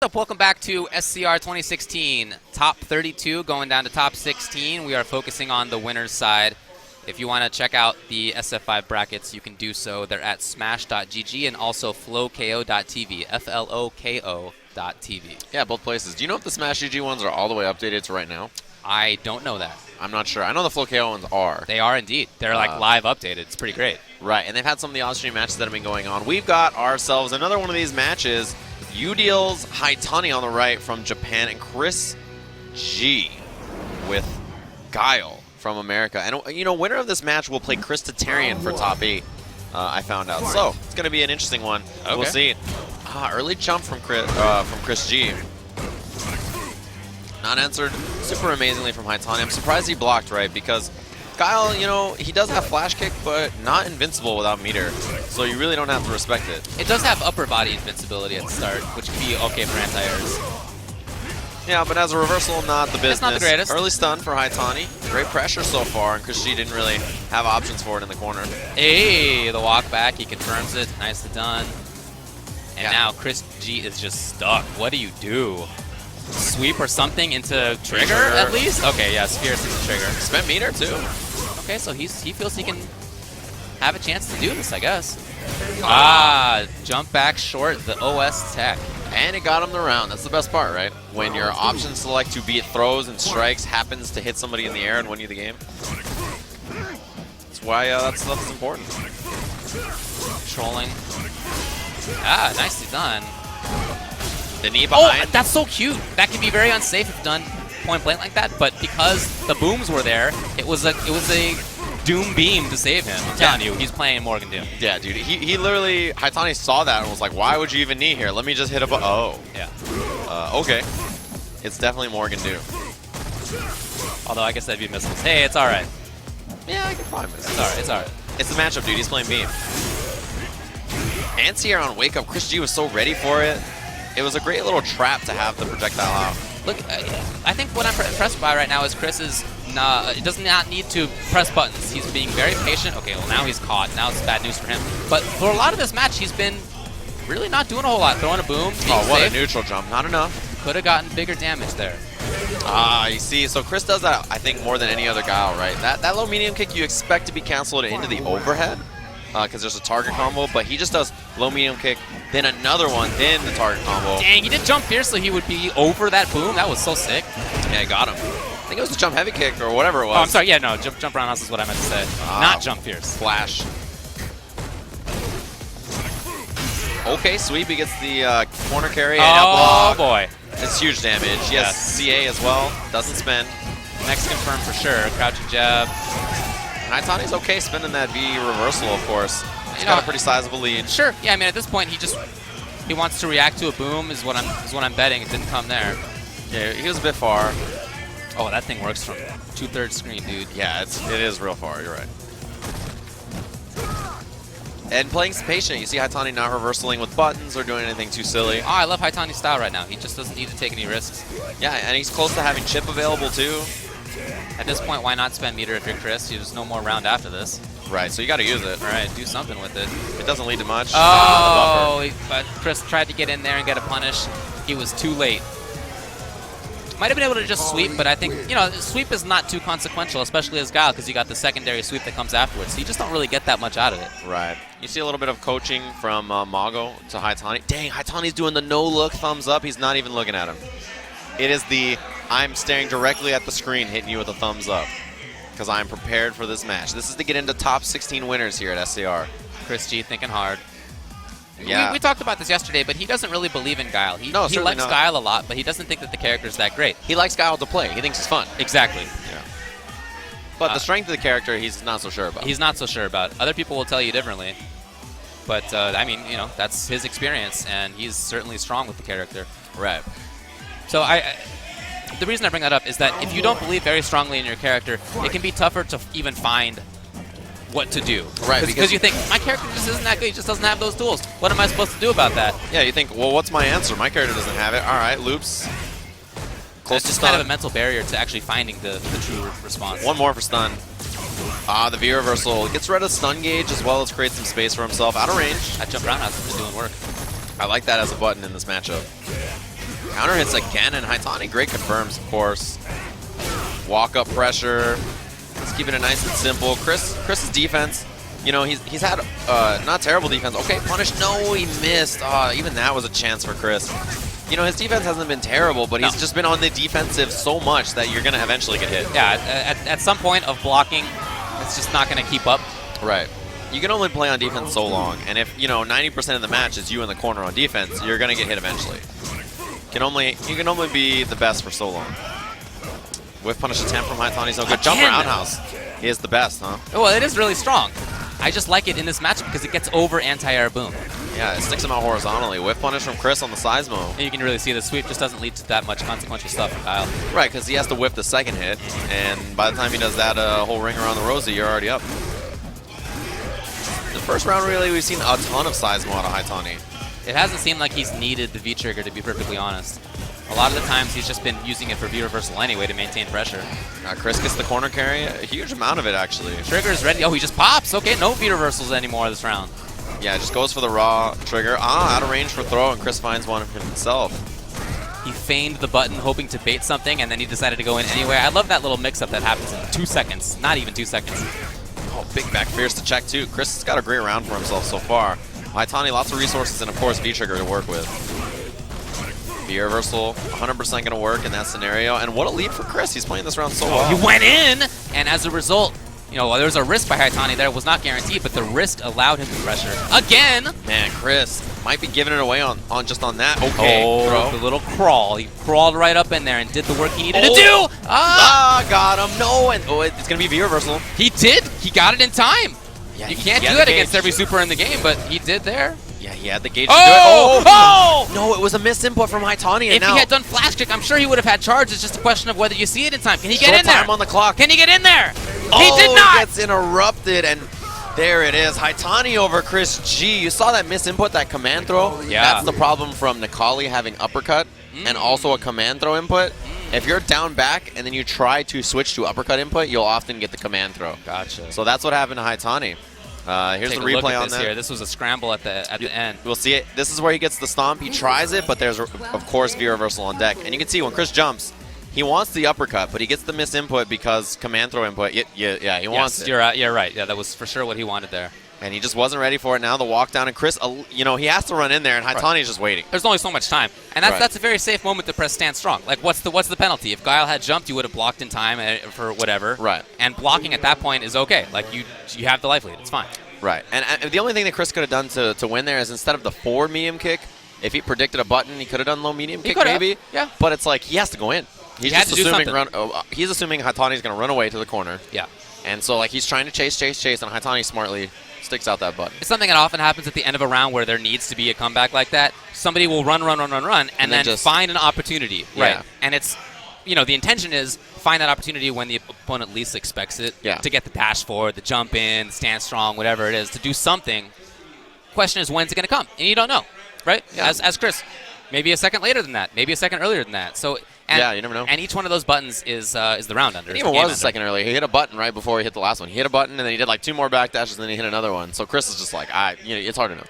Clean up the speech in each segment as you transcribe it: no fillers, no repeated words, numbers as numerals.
up? Welcome back to SCR 2016. Top 32 going down to top 16. We are focusing on the winner's side. If you want to check out the SF5 brackets, you can do so. They're at smash.gg and also flowko.tv, floko.tv. Yeah, both places. Do you know if the Smash GG ones are all the way updated to right now? I don't know that. I'm not sure. I know the FlowKO ones are. They are indeed. They're like live updated. It's pretty great. Right, and they've had some of the on-stream matches that have been going on. We've got ourselves another one of these matches. Udeal's Haitani on the right from Japan, and Chris G with Guile from America. And, you know, winner of this match will play Chris Tatarian for top 8, I found out. So, it's going to be an interesting one. Okay. We'll see. Early jump from Chris G. Not answered super amazingly from Haitani. I'm surprised he blocked, right? Because Guile, you know, he does have flash kick, but not invincible without meter. So you really don't have to respect it. It does have upper body invincibility at the start, which can be okay for anti-airs. Yeah, but as a reversal, not the business. It's not the greatest. Early stun for Haitani. Great pressure so far, and Chris G didn't really have options for it in the corner. Hey, the walk back, he confirms it. Nicely done. And now Chris G is just stuck. What do you do? Sweep or something into trigger at least? Okay, yeah, Spheres into trigger. Spent meter too. Okay, so he feels he can have a chance to do this, I guess. Jump back short, the OS tech. And it got him the round. That's the best part, right? When your option select to beat throws and strikes happens to hit somebody in the air and win you the game. That's why that's important. Trolling. Nicely done. The knee behind. Oh, that's so cute. That can be very unsafe if done point blank like that, but because the booms were there, it was a Doom beam to save him. I'm telling you, he's playing Morgan Doom. Yeah, dude. He literally, Haitani saw that and was like, why would you even knee here? Let me just hit a button. Oh. Yeah. Okay. It's definitely Morgan Doom. Although I guess that'd be missiles. Hey, it's alright. Yeah, I can find missiles. It's alright, it's alright. It's the matchup, dude. He's playing beam. Anti-air on Wake Up. Chris G was so ready for it. It was a great little trap to have the projectile out. Look, I think what I'm impressed by right now is Chris does not need to press buttons. He's being very patient. Okay, well now he's caught. Now it's bad news for him. But for a lot of this match, he's been really not doing a whole lot. Throwing a boom, oh, what safe. A neutral jump. Not enough. Could have gotten bigger damage there. You see, so Chris does that, I think, more than any other guy, right? That low medium kick you expect to be canceled into the overhead because there's a target combo, but he just does low medium kick, then another one, then the target combo. Dang, he did jump fierce so he would be over that boom. That was so sick. Yeah, I got him. I think it was the jump heavy kick or whatever it was. Oh, I'm sorry. Yeah, no, jump roundhouse is what I meant to say. Not jump fierce. Flash. Okay, sweep. He gets the corner carry. And oh, boy. It's huge damage. Yes, CA as well. Doesn't spend. Next confirmed for sure. Crouching jab. Haitani's okay spending that V reversal, of course. He's got a pretty sizable lead. Sure. Yeah, I mean, at this point, he wants to react to a boom is what I'm betting. It didn't come there. Yeah, he was a bit far. Oh, that thing works from 2/3 screen, dude. Yeah, it is real far. You're right. And playing patient, you see Haitani not reversaling with buttons or doing anything too silly. Oh, I love Haitani's style right now. He just doesn't need to take any risks. Yeah, and he's close to having chip available too. At this point, why not spend meter if you're Chris? There's no more round after this. Right, so you got to use it. All right, do something with it. It doesn't lead to much. Oh, but Chris tried to get in there and get a punish. He was too late. Might have been able to just sweep, but I think, you know, sweep is not too consequential, especially as Guile, because you got the secondary sweep that comes afterwards. So you just don't really get that much out of it. Right. You see a little bit of coaching from Mago to Haitani. Dang, Haitani's doing the no-look thumbs up. He's not even looking at him. It is the I'm staring directly at the screen hitting you with a thumbs up because I'm prepared for this match. This is to get into top 16 winners here at SCR. Chris G thinking hard. Yeah. We talked about this yesterday, but he doesn't really believe in Guile. He likes not. Guile a lot, but he doesn't think that the character's that great. He likes Guile to play. He thinks it's fun. Exactly. Yeah. But the strength of the character, he's not so sure about. He's not so sure about. Other people will tell you differently. But, I mean, you know, that's his experience, and he's certainly strong with the character. Right. So the reason I bring that up is that if you don't believe very strongly in your character, it can be tougher to even find what to do. Right. Because you think, my character just isn't that good, he just doesn't have those tools. What am I supposed to do about that? Yeah, you think, well, what's my answer? My character doesn't have it. All right, loops. Close to stun. Kind of a mental barrier to actually finding the true response. One more for stun. The V reversal gets rid of stun gauge as well as creates some space for himself out of range. That jump roundhouse has been doing work. I like that as a button in this matchup. Counter hits again, and Haitani great confirms, of course. Walk up pressure. Just keeping it nice and simple. Chris's defense, you know, he's had not terrible defense. Okay, punish. No, he missed. Even that was a chance for Chris. You know, his defense hasn't been terrible, but he's just been on the defensive so much that you're going to eventually get hit. Yeah, at some point of blocking, it's just not going to keep up. Right. You can only play on defense so long, and if, you know, 90% of the match is you in the corner on defense, you're going to get hit eventually. You can only be the best for so long. Whiff punish attempt from Haitani's no good. Jump roundhouse. He is the best, huh? Well, it is really strong. I just like it in this matchup because it gets over anti-air boom. Yeah, it sticks him out horizontally. Whiff punish from Chris on the Seismo. And you can really see the sweep just doesn't lead to that much consequential stuff for Kyle. Right, because he has to whip the second hit, and by the time he does that whole ring around the rosy, you're already up. The first round, really, we've seen a ton of Seismo out of Haitani. It hasn't seemed like he's needed the V-trigger, to be perfectly honest. A lot of the times, he's just been using it for V-reversal anyway to maintain pressure. Chris gets the corner carry, a huge amount of it, actually. Trigger's ready. Oh, he just pops. Okay, no V-reversals anymore this round. Yeah, just goes for the raw trigger. Out of range for throw, and Chris finds one himself. He feigned the button, hoping to bait something, and then he decided to go in anyway. I love that little mix-up that happens in 2 seconds. Not even 2 seconds. Oh, big back fierce to check, too. Chris has got a great round for himself so far. Haitani, lots of resources, and of course, V-trigger to work with. V-reversal, 100% going to work in that scenario. And what a lead for Chris. He's playing this round so well. He went in, and as a result, you know, there was a risk by Haitani there. It was not guaranteed, but the risk allowed him to pressure. Again! Man, Chris might be giving it away on just on that. Okay, throw. The little crawl. He crawled right up in there and did the work he needed to do. Got him. No, and it's going to be V-reversal. He did. He got it in time. Yeah, you can't do that against every super in the game, but he did there. Yeah, he had the gauge to do it. Oh! No, it was a misinput from Haitani. If he had done flash kick, I'm sure he would have had charge. It's just a question of whether you see it in time. Can he get in there? Time on the clock. Can he get in there? Oh, he did not. He gets interrupted, and there it is. Haitani over Chris G. You saw that misinput, that command throw? Yeah. That's the problem from Nikali having uppercut and also a command throw input. If you're down back and then you try to switch to uppercut input, you'll often get the command throw. Gotcha. So that's what happened to Haitani. Here's the replay on that. Here. This was a scramble at the end. We'll see it. This is where he gets the stomp. He tries it, but there's, of course, V-reversal on deck. And you can see when Chris jumps, he wants the uppercut, but he gets the misinput because command throw input. Yeah, he wants it. You're right. Yeah, that was for sure what he wanted there. And he just wasn't ready for it. Now the walk down, and Chris, you know, he has to run in there, and Haitani's just waiting. There's only so much time, and that's a very safe moment to press stand strong. Like, what's the penalty? If Guile had jumped, you would have blocked in time for whatever. Right. And blocking at that point is okay. Like you have the life lead. It's fine. Right. And the only thing that Chris could have done to win there is instead of the forward medium kick, if he predicted a button, he could have done low medium kick maybe. Yeah. But it's like he has to go in. He's just assuming he's assuming Haitani's going to run away to the corner. Yeah. And so like he's trying to chase, and Haitani smartly sticks out that button. It's something that often happens at the end of a round where there needs to be a comeback like that. Somebody will run, and then just find an opportunity. Yeah. Right. And it's, you know, the intention is find that opportunity when the opponent least expects it. Yeah. To get the dash forward, the jump in, stand strong, whatever it is, to do something. Question is, when's it going to come? And you don't know, right? Yeah. As Chris, maybe a second later than that, maybe a second earlier than that. So. You never know. And each one of those buttons is the round under. It even was a second earlier. He hit a button right before he hit the last one. He hit a button, and then he did like 2 more back dashes, and then he hit another one. So Chris is just like, it's hard to know.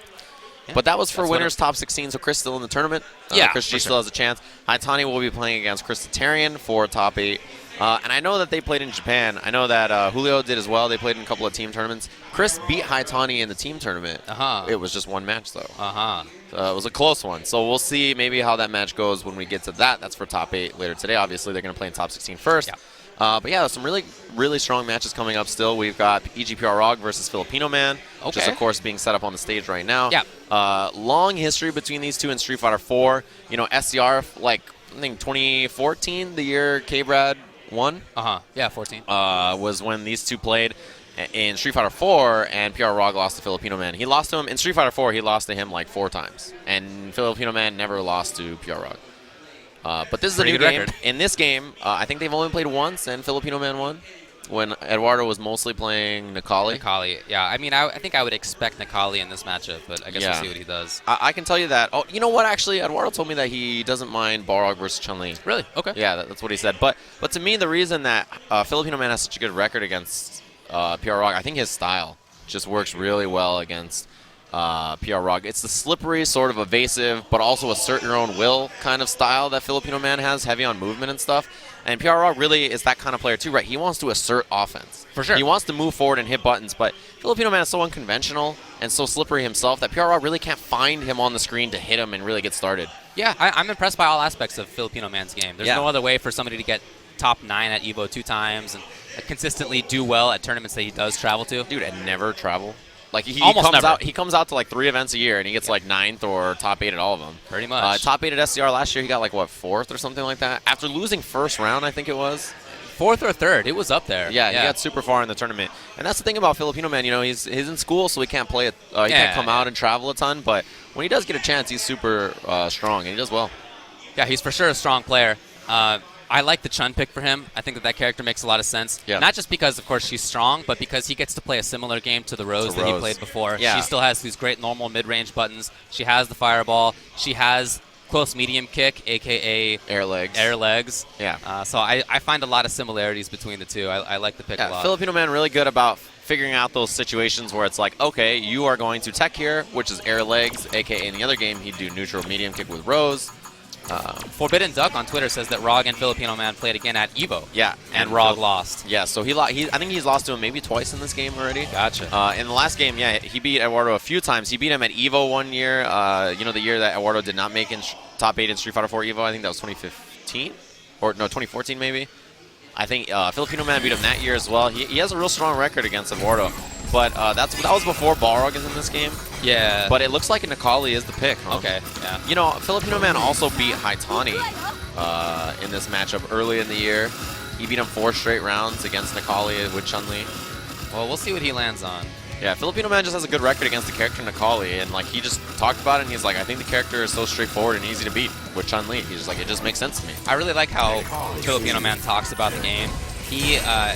Yeah, but that was for winners top 16, so Chris still in the tournament. Chris G still has a chance. Haitani will be playing against Chris Tatarian for top 8. And I know that they played in Japan. I know that Julio did as well. They played in a couple of team tournaments. Chris beat Haitani in the team tournament. It was just 1 match, though. It was a close one. So we'll see maybe how that match goes when we get to that. That's for top 8 later today. Obviously, they're going to play in top 16 first. Yeah. But yeah, there's some really, really strong matches coming up still. We've got EGPR ROG versus Filipino Man, which is, of course, being set up on the stage right now. Yeah. Long history between these two in Street Fighter 4. You know, SCR, like, I think 2014, the year K-Brad won. Yeah, 14. Was when these two played in Street Fighter 4, and PR ROG lost to Filipino Man. He lost to him in Street Fighter 4. He lost to him like 4 times, and Filipino Man never lost to PR ROG. But this is a new game. Record. In this game, I think they've only played once, and Filipino Man won when Eduardo was mostly playing Nikali. Yeah. I mean, I think I would expect Nikali in this matchup, but I guess we'll see what he does. I can tell you that. Oh, you know what? Actually, Eduardo told me that he doesn't mind Balrog versus Chun-Li. Really? Okay. Yeah, that's what he said. But to me, the reason that Filipino Man has such a good record against PR ROG, I think his style just works really well against PR Rog. It's the slippery, sort of evasive, but also assert your own will kind of style that Filipino Man has, heavy on movement and stuff. And PR Rog really is that kind of player too, right? He wants to assert offense. For sure. He wants to move forward and hit buttons, but Filipino Man is so unconventional and so slippery himself that PR Rog really can't find him on the screen to hit him and really get started. Yeah, I'm impressed by all aspects of Filipino Man's game. There's no other way for somebody to get top 9 at EVO 2 times and consistently do well at tournaments that he does travel to. Dude, and never travel. Like he Almost comes never. out. He comes out to like 3 events a year, and he gets like 9th or top 8 at all of them. Pretty much. Top 8 at SCR last year, he got like what 4th or something like that. After losing first round, I think it was 4th or 3rd. It was up there. Yeah, he got super far in the tournament, and that's the thing about Filipino Man. You know, he's in school, so he can't play it. He can't come out and travel a ton. But when he does get a chance, he's super strong, and he does well. Yeah, he's for sure a strong player. I like the Chun pick for him. I think that character makes a lot of sense. Yeah. Not just because, of course, she's strong, but because he gets to play a similar game to the Rose that he played before. Yeah. She still has these great normal mid-range buttons. She has the fireball. She has close medium kick, a.k.a. Air legs. Air legs. Yeah. So I find a lot of similarities between the two. I like the pick a lot. Filipino Man really good about figuring out those situations where it's like, okay, you are going to tech here, which is air legs, a.k.a. in the other game, he'd do neutral medium kick with Rose. Forbidden Duck on Twitter says that Rog and Filipino Man played again at EVO. Yeah. And Rog lost. Yeah, so I think he's lost to him maybe twice in this game already. Gotcha. In the last game, yeah, he beat Eduardo a few times. He beat him at EVO one year, the year that Eduardo did not make in top 8 in Street Fighter 4 EVO. I think that was 2015? Or, no, 2014 maybe. I think Filipino Man beat him that year as well. He has a real strong record against Eduardo. But that was before Balrog is in this game. Yeah. But it looks like Nikali is the pick, huh? Okay, yeah. You know, Filipino Man also beat Haitani in this matchup early in the year. He beat him 4 straight rounds against Nikali with Chun-Li. Well, we'll see what he lands on. Yeah, Filipino Man just has a good record against the character Nikali, and like he just talked about it, and he's like, I think the character is so straightforward and easy to beat with Chun-Li. He's just like, it just makes sense to me. I really like how Filipino Man talks about the game.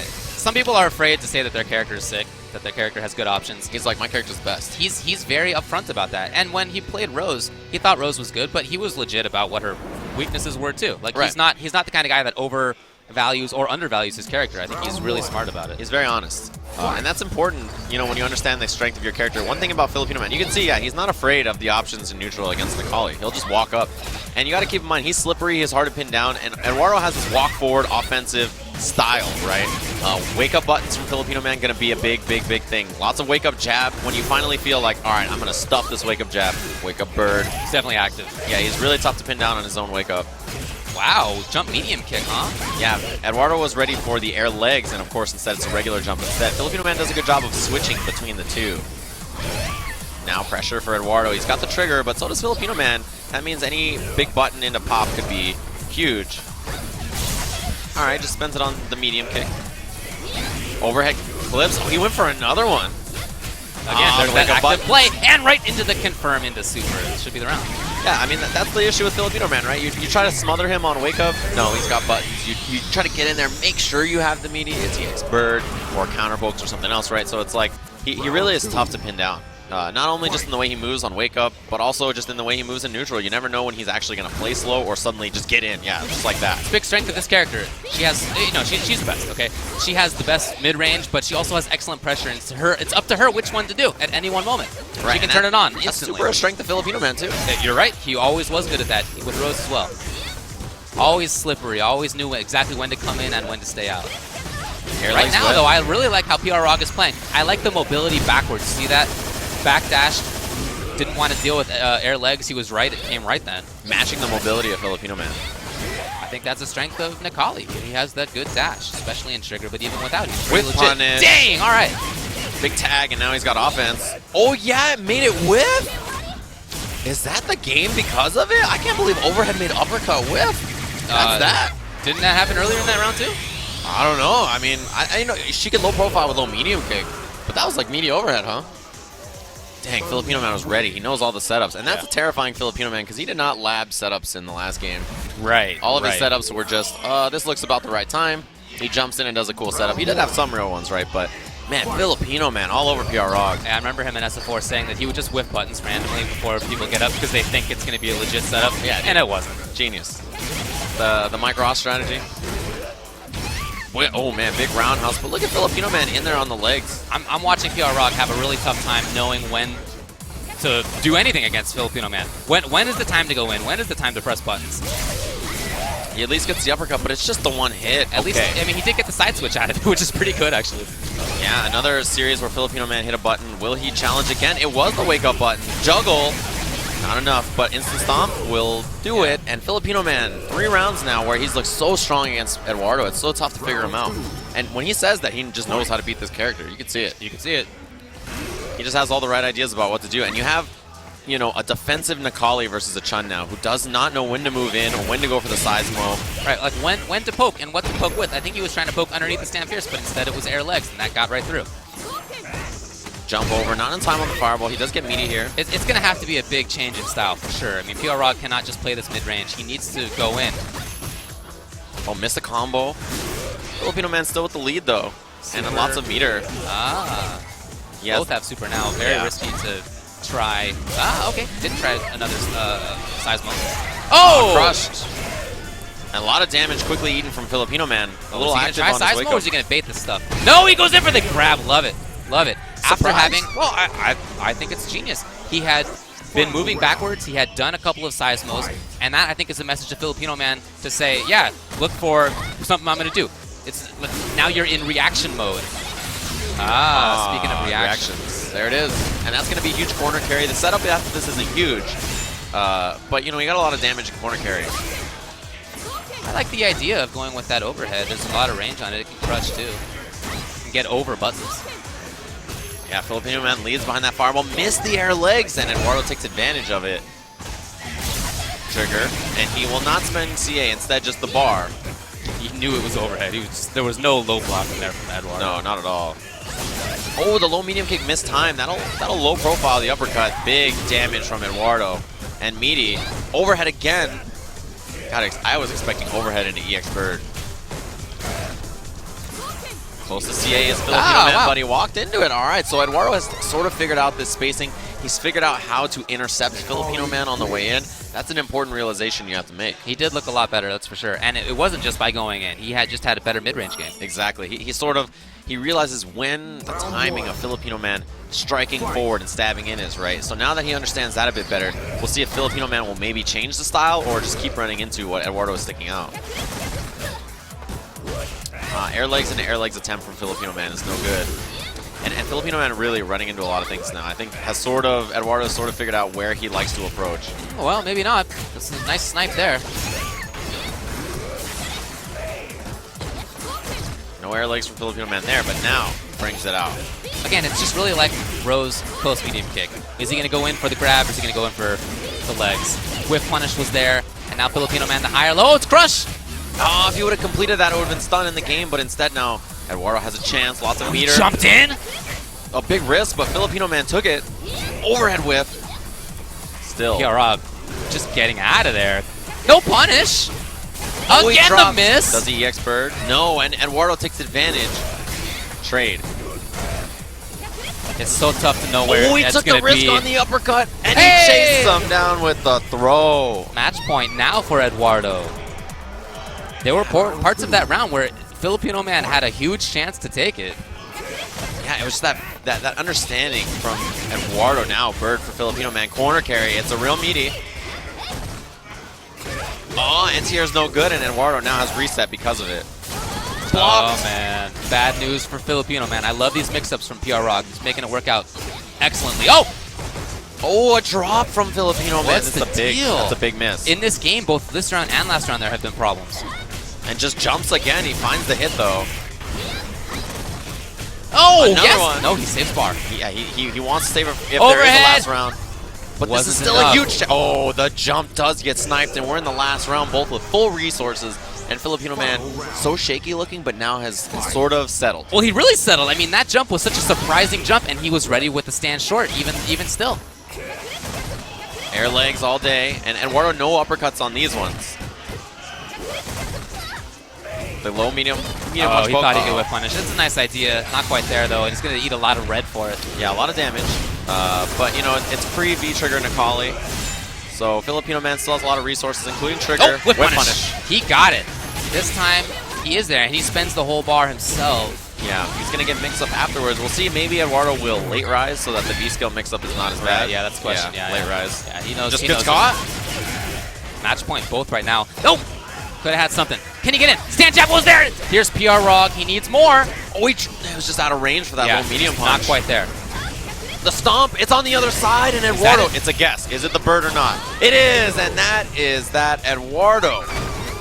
Some people are afraid to say that their character is sick, that their character has good options. He's like, my character's best. He's very upfront about that. And when he played Rose, he thought Rose was good, but he was legit about what her weaknesses were too. Like he's not the kind of guy that overvalues or undervalues his character. I think he's really smart about it. He's very honest. And that's important, you know, when you understand the strength of your character. One thing about Filipino Man, you can see, yeah, he's not afraid of the options in neutral against Nikali. He'll just walk up. And you got to keep in mind, he's slippery, he's hard to pin down, and Eduardo has this walk forward offensive style, right? Wake up buttons from Filipino Man going to be a big thing. Lots of wake up jab. When you finally feel like, all right, I'm going to stuff this wake up jab, wake up bird. He's definitely active. Yeah, he's really tough to pin down on his own wake up. Wow, jump medium kick, huh? Yeah, Eduardo was ready for the air legs, and of course, instead it's a regular jump instead. Filipino Man does a good job of switching between the two. Now pressure for Eduardo. He's got the trigger, but so does Filipino Man. That means any big button into pop could be huge. All right, just spends it on the medium kick. Overhead clips. Oh, he went for another one. Again, there's that active play, and right into the confirm into super. It should be the round. Yeah, I mean, that's the issue with Filipino Man, right? You try to smother him on wake up. No, he's got buttons. You try to get in there, make sure you have the media. It's EX Bird or counter pokes or something else, right? So it's like, he really is tough to pin down. Not only just in the way he moves on wake up, but also just in the way he moves in neutral. You never know when he's actually going to play slow or suddenly just get in. Yeah, just like that. It's a big strength of this character. She has, she's the best, okay? She has the best mid-range, but she also has excellent pressure, and it's up to her which one to do at any one moment. Right, she can turn it on that's instantly. super a strength of Filipino Man, too. You're right. He always was good at that with Rose as well. Always slippery. Always knew exactly when to come in and when to stay out. Right now, though, I really like how PR Rog is playing. I like the mobility backwards. See that? Backdash. Didn't want to deal with air legs. He was right. It came right then. Matching the mobility of Filipino Man. I think that's a strength of Nikali. He has that good dash, especially in trigger, but even without it. With punish. Dang, all right. Big tag, and now he's got offense. Oh, yeah, it made it whiff? Is that the game because of it? I can't believe overhead made uppercut whiff. That's that. Didn't that happen earlier in that round, too? I don't know. I mean, I know she could low profile with low medium kick, but that was like media overhead, huh? Dang, Filipino Man was ready. He knows all the setups, and that's a terrifying Filipino Man because he did not lab setups in the last game. Right. All of his setups were just, this looks about the right time. He jumps in and does a cool setup. He did have some real ones, right? But, man, Filipino Man all over PR Rog. I remember him in SF4 saying that he would just whiff buttons randomly before people get up because they think it's going to be a legit setup. Yeah, and it wasn't. Genius. The Mike Ross strategy. Oh, man, big roundhouse. But look at Filipino Man in there on the legs. I'm watching PR Rog have a really tough time knowing when to do anything against Filipino Man. When is the time to go in? When is the time to press buttons? He at least gets the uppercut, but it's just the one hit. At least, I mean, he did get the side switch out of it, which is pretty good, actually. Yeah, another series where Filipino Man hit a button. Will he challenge again? It was the wake-up button. Juggle. Not enough, but Instant Stomp will do it. And Filipino Man, 3 rounds now where he's looked so strong against Eduardo. It's so tough to figure him out. And when he says that, he just knows how to beat this character. You can see it. You can see it. He just has all the right ideas about what to do. And you have, you know, a defensive Necalli versus a Chun now who does not know when to move in or when to go for the Seismo. Right, like when to poke and what to poke with. I think he was trying to poke underneath the Stand Fierce, but instead it was air legs, and that got right through. Jump over, not in time on the fireball. He does get meaty here. It's going to have to be a big change in style, for sure. I mean, PR Rod cannot just play this mid-range. He needs to go in. Oh, missed a combo. Filipino Man still with the lead, though. Super. And lots of meter. Ah. Yes. Both have super now. Very risky to try. Ah, okay. Didn't try another Seismo. Oh! Crushed. And a lot of damage quickly eaten from Filipino Man. A little active on his Seismo, wake-up. or is he going to bait this stuff? No, he goes in for the grab. Love it. Love it. After having, well, I think it's genius. He had been moving backwards. He had done a couple of Seismos, and that, I think, is a message to Filipino Man to say, yeah, look for something I'm going to do. It's now you're in reaction mode. Ah, speaking of reactions. There it is. And that's going to be a huge corner carry. The setup after this isn't huge, but, you know, he got a lot of damage in corner carry. I like the idea of going with that overhead. There's a lot of range on it. It can crush, too. It can get over buttons. Yeah, Filipino Man leads behind that fireball. Missed the air legs, and Eduardo takes advantage of it. Trigger, and he will not spend CA, instead just the bar. He knew it was overhead. There was no low block in there from Eduardo. No, not at all. Oh, the low medium kick missed time. That'll low profile the uppercut. Big damage from Eduardo. And Meaty. Overhead again. God, I was expecting overhead into EX Bird. Close to CA is Filipino Man, but he walked into it. All right, so Eduardo has sort of figured out this spacing. He's figured out how to intercept Filipino Man on the way in. That's an important realization you have to make. He did look a lot better, that's for sure. And it wasn't just by going in. He had just had a better mid-range game. Exactly. He realizes when the timing of Filipino Man striking forward and stabbing in is right. So now that he understands that a bit better, we'll see if Filipino Man will maybe change the style or just keep running into what Eduardo is sticking out. Air legs and air legs attempt from Filipino Man is no good. And Filipino Man really running into a lot of things now. I think Eduardo has sort of figured out where he likes to approach. Well, maybe not. That's a nice snipe there. No air legs from Filipino Man there, but now brings it out. Again, it's just really like Ro's close medium kick. Is he going to go in for the grab, or is he going to go in for the legs? Whiff punish was there, and now Filipino Man the higher low. It's crush! Oh, if he would have completed that, it would have been stunned in the game, but instead now Eduardo has a chance, lots of meter. Jumped in! A big risk, but Filipino Man took it. Overhead whip. Still. Rob just getting out of there. No punish! Again the miss! Does he EX Bird? No, and Eduardo takes advantage. Trade. It's so tough to know where he it's took going the to risk be. on the uppercut, and he chased him down with the throw. Match point now for Eduardo. There were parts of that round where Filipino Man had a huge chance to take it. Yeah, it was just that understanding from Eduardo now. Bird for Filipino Man. Corner carry. It's a real meaty. Oh, NTR is no good, and Eduardo now has reset because of it. Blocked. Oh, man. Bad news for Filipino Man. I love these mix-ups from PR Rock. He's making it work out excellently. Oh, a drop from Filipino Man. What's the deal? That's a big miss. In this game, both this round and last round, there have been problems. And just jumps again. He finds the hit, though. Oh, another yes! one. No, he saves bar. Yeah, he wants to save it if Overhead. there is a last round. But this is still enough. a huge... Oh, the jump does get sniped, and we're in the last round, both with full resources. And Filipino Man, so shaky looking, but now has sort of settled. Well, he really settled. I mean, that jump was such a surprising jump, and he was ready with the stand short, even still. Air legs all day, and Eduardo no uppercuts on these ones. The low, medium punch. He thought he could whip punish. It's a nice idea. Not quite there, though, and he's going to eat a lot of red for it. Yeah, a lot of damage. But, you know, it's pre-V-trigger Necalli. So Filipino Man still has a lot of resources, including trigger. Oh, whip punish. He got it. This time, he is there, and he spends the whole bar himself. Yeah, he's going to get mixed up afterwards. We'll see. Maybe Eduardo will late rise so that the B-skill mix-up is not as bad. Right, yeah, that's the question. Yeah, late rise. Yeah, he knows. Just he gets knows caught. Match point both right now. Nope. Could have had something. Can he get in? Stand jab was there. Here's PR Rog. He needs more. Oh, it was just out of range for that low medium punch. Not quite there. The stomp, it's on the other side, and Eduardo, it's a guess. Is it the bird or not? It is, and that is that Eduardo.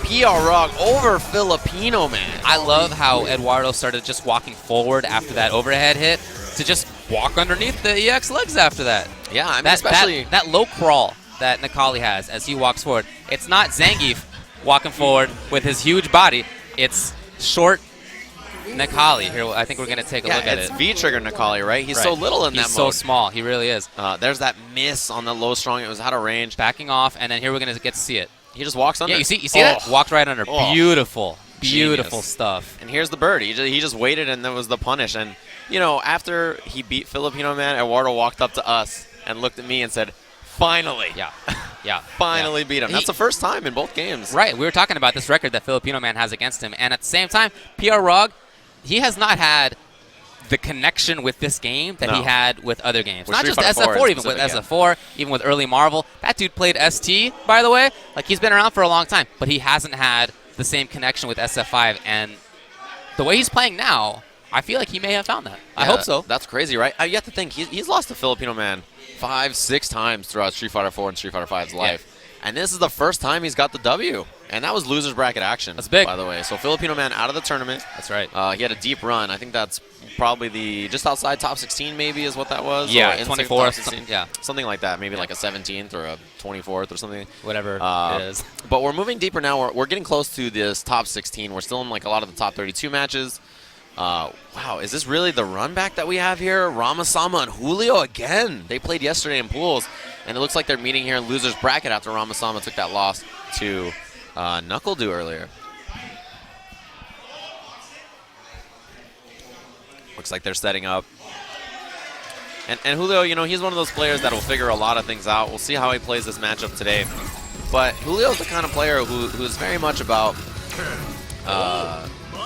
PR Rog over Filipino Man. I love how Eduardo started just walking forward after that overhead hit to just walk underneath the EX legs after that. Yeah, I mean, especially that low crawl that Necalli has as he walks forward. It's not Zangief walking forward with his huge body. It's short Necalli. Here, I think we're going to take a look at it. It's V-trigger Necalli, right? He's so little in that mode. He's so small. He really is. There's that miss on the low strong. It was out of range. Backing off, and then here we're going to get to see it. He just walks under. Yeah, you see that? Walked right under. Beautiful. Beautiful Genius. Stuff. And here's the bird. He just waited, and that was the punish. And, you know, after he beat Filipino Man, Eduardo walked up to us and looked at me and said, finally. Yeah. Yeah. Finally beat him. That's the first time in both games. Right. We were talking about this record that Filipino Man has against him. And at the same time, PR Rog, he has not had the connection with this game that he had with other games. With not Street just Fighter 4 SF4, even with SF4, even with early Marvel. That dude played ST, by the way. Like, he's been around for a long time, but he hasn't had the same connection with SF5. And the way he's playing now, I feel like he may have found that. I hope so. That's crazy, right? You have to think, he's lost to Filipino Man 5-6 times throughout Street Fighter 4 and Street Fighter 5's life. And this is the first time he's got the W. And that was loser's bracket action. That's big. By the way. So Filipino Man out of the tournament. That's right. He had a deep run. I think that's probably just outside top 16 maybe is what that was. Yeah, 24th. Yeah. Something like that. Maybe like a 17th or a 24th or something. Whatever it is. But we're moving deeper now. We're getting close to this top 16. We're still in like a lot of the top 32 matches. Wow, is this really the run back that we have here? Ramasama and Julio again. They played yesterday in pools, and it looks like they're meeting here in loser's bracket after Ramasama took that loss to Knuckle-Doo earlier. Looks like they're setting up. And Julio, you know, he's one of those players that will figure a lot of things out. We'll see how he plays this matchup today. But Julio's the kind of player who's very much about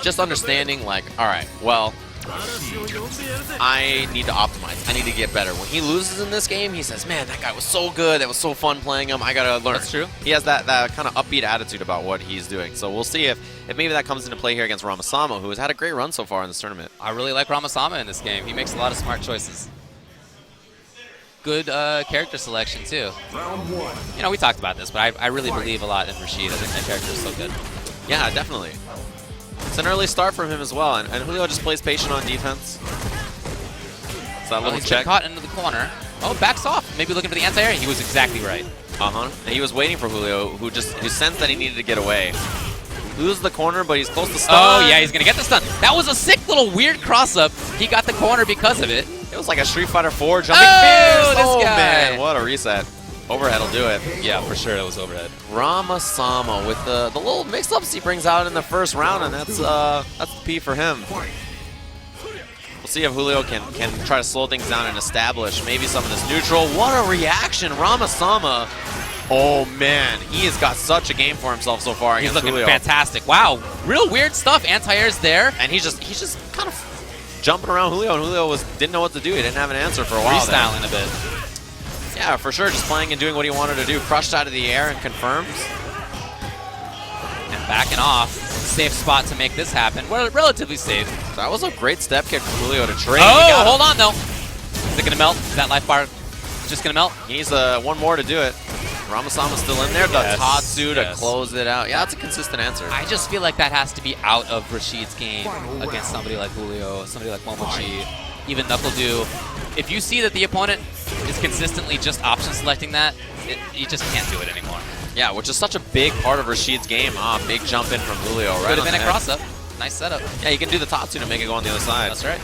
just understanding, like, all right, well, I need to optimize. I need to get better. When he loses in this game, he says, man, that guy was so good. That was so fun playing him. I got to learn. That's true. He has that kind of upbeat attitude about what he's doing. So we'll see if maybe that comes into play here against Ramasama, who has had a great run so far in this tournament. I really like Ramasama in this game. He makes a lot of smart choices. Good character selection, too. You know, we talked about this, but I really believe a lot in Rashid. I think that character is so good. Yeah, definitely. It's an early start from him as well, and Julio just plays patient on defense. So that little he's check. caught into the corner. Oh, backs off. Maybe looking for the anti-air. He was exactly right. And he was waiting for Julio, who sensed that he needed to get away. Loses the corner, but he's close to stun. Oh, yeah, he's going to get the stun. That was a sick little weird cross-up. He got the corner because of it. It was like a Street Fighter 4 jumping fierce. This guy. Man, what a reset. Overhead will do it. Yeah, for sure it was overhead. Ramasama with the little mix-ups he brings out in the first round, and that's the P for him. We'll see if Julio can try to slow things down and establish maybe some of this neutral. What a reaction, Ramasama. Oh, man. He has got such a game for himself so far against Julio. He's looking fantastic. Wow. Real weird stuff. Anti-air's there. And he's just kind of jumping around Julio, and Julio didn't know what to do. He didn't have an answer for a while. Freestyling a bit. Yeah, for sure. Just playing and doing what he wanted to do. Crushed out of the air and confirms. And backing off. Safe spot to make this happen. Well, relatively safe. That was a great step kick for Julio to trade. Oh, hold on, though. Is it going to melt? Is that life bar just going to melt? He needs one more to do it. Ramasama's still in there. The Tatsu to close it out. Yeah, that's a consistent answer. I just feel like that has to be out of Rashid's game against somebody like Julio, somebody like Momochi, even Knuckle-Doo. If you see that the opponent is consistently just option selecting that, you just can't do it anymore. Yeah, which is such a big part of Rashid's game. Big jump in from Julio right Could have on been the a cross-up. Nice setup. Yeah, you can do the Tatsu to make it go on the other side. That's right.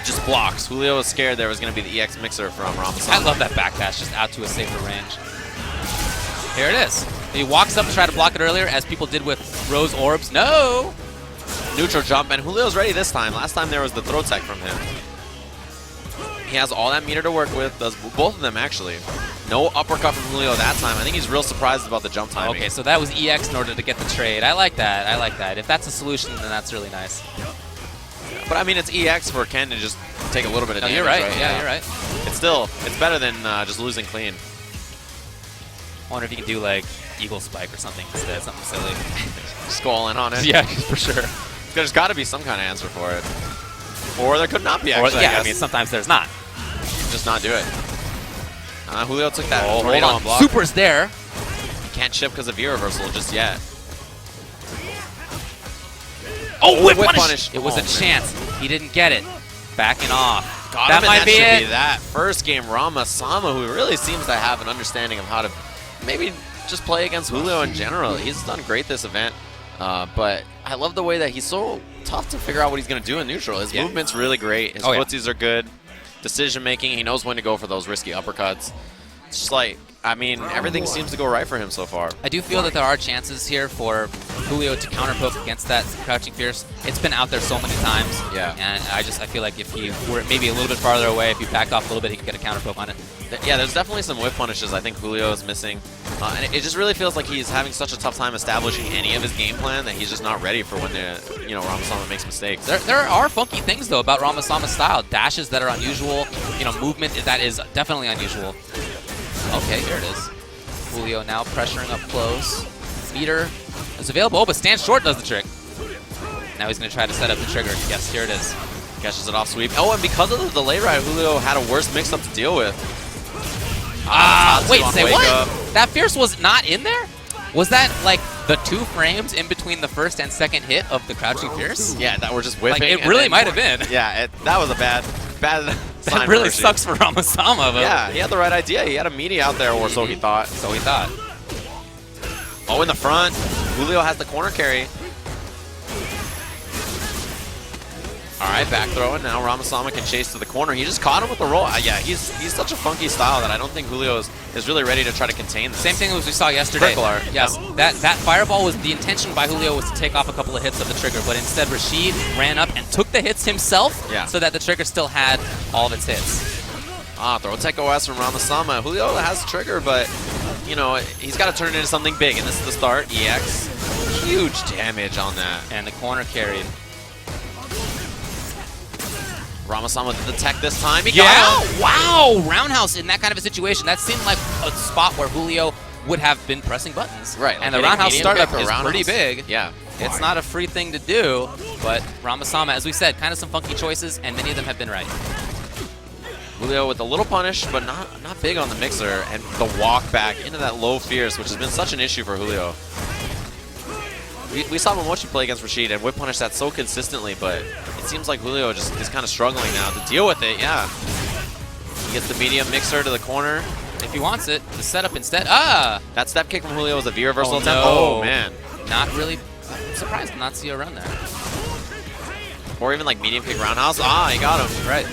It just blocks. Julio was scared there was going to be the EX mixer from Ramasama. I love that backdash just out to a safer range. Here it is. He walks up to try to block it earlier, as people did with Rose Orbs. No! Neutral jump, and Julio's ready this time. Last time there was the throw tech from him. He has all that meter to work with, does both of them actually. No uppercut from Julio that time. I think he's real surprised about the jump timing. Okay, so that was EX in order to get the trade. I like that. I like that. If that's a solution, then that's really nice. But I mean, it's EX for Ken to just take a little bit of damage. You're right. Yeah, you're right. It's better than just losing clean. I wonder if you can do like Eagle Spike or something instead, something silly. Just go all in on it. Yeah, for sure. There's got to be some kind of answer for it. Or there could not be, actually. I mean, sometimes there's not. Just not do it. Julio took that hold tornado on. block. Super's there. He can't chip because of V-reversal just yet. Oh, whip punish. punish! It was a chance. He didn't get it. Backing off. Got that him, might and be that should it. be that. First game, Ramasama, who really seems to have an understanding of how to maybe just play against Julio in general. He's done great this event, but I love the way that he's so tough to figure out what he's going to do in neutral. His movement's really great. His footsies are good. Decision making, he knows when to go for those risky uppercuts. It's just like, I mean, everything seems to go right for him so far. I do feel that there are chances here for Julio to counter poke against that crouching fierce. It's been out there so many times. Yeah. And I feel like if he were maybe a little bit farther away, if he backed off a little bit, he could get a counter poke on it. Yeah, there's definitely some whip punishes I think Julio is missing. And it just really feels like he's having such a tough time establishing any of his game plan that he's just not ready for when Ramasama makes mistakes. There are funky things, though, about Ramasama's style. Dashes that are unusual, movement that is definitely unusual. Okay, here it is. Julio now pressuring up close. Meter is available, but stand short does the trick. Now he's going to try to set up the trigger. Yes, here it is. Catches it off sweep. Oh, and because of the delay ride, Julio had a worse mix-up to deal with. Wait, say what? That fierce was not in there? Was that like the 2 frames in between the first and second hit of the crouching fierce? Yeah, that were just whipping. Like, it really might have been. Yeah, that was a bad sign. That really sucks for Ramasama. But yeah, he had the right idea. He had a meaty out there, or so he thought. So he thought. Oh, in the front. Julio has the corner carry. All right, back throw, and now Ramasama can chase to the corner. He just caught him with the roll. Yeah, he's such a funky style that I don't think Julio is really ready to try to contain this. Same thing as we saw yesterday. Critical art. Yes, that fireball was the intention by Julio was to take off a couple of hits of the trigger, but instead Rashid ran up and took the hits himself so that the trigger still had all of its hits. Throw tech OS from Ramasama. Julio has trigger, but he's got to turn it into something big, and this is the start. EX, huge damage on that. And the corner carried. Ramasama did the tech this time. He got him. Wow! Roundhouse in that kind of a situation. That seemed like a spot where Julio would have been pressing buttons. Right. And the roundhouse startup is pretty big. Yeah. It's not a free thing to do, but Ramasama, as we said, kind of some funky choices, and many of them have been right. Julio with a little punish, but not big on the mixer, and the walk back into that low fierce, which has been such an issue for Julio. We saw Momochi play against Rashid and whip punish that so consistently, but it seems like Julio just is kind of struggling now to deal with it. Yeah. He gets the medium mixer to the corner. If he wants it, the setup instead. That step kick from Julio was a V-reversal attempt. Oh, man. Not really. I'm surprised to not see a run there. Or even like medium kick roundhouse. He got him. Right.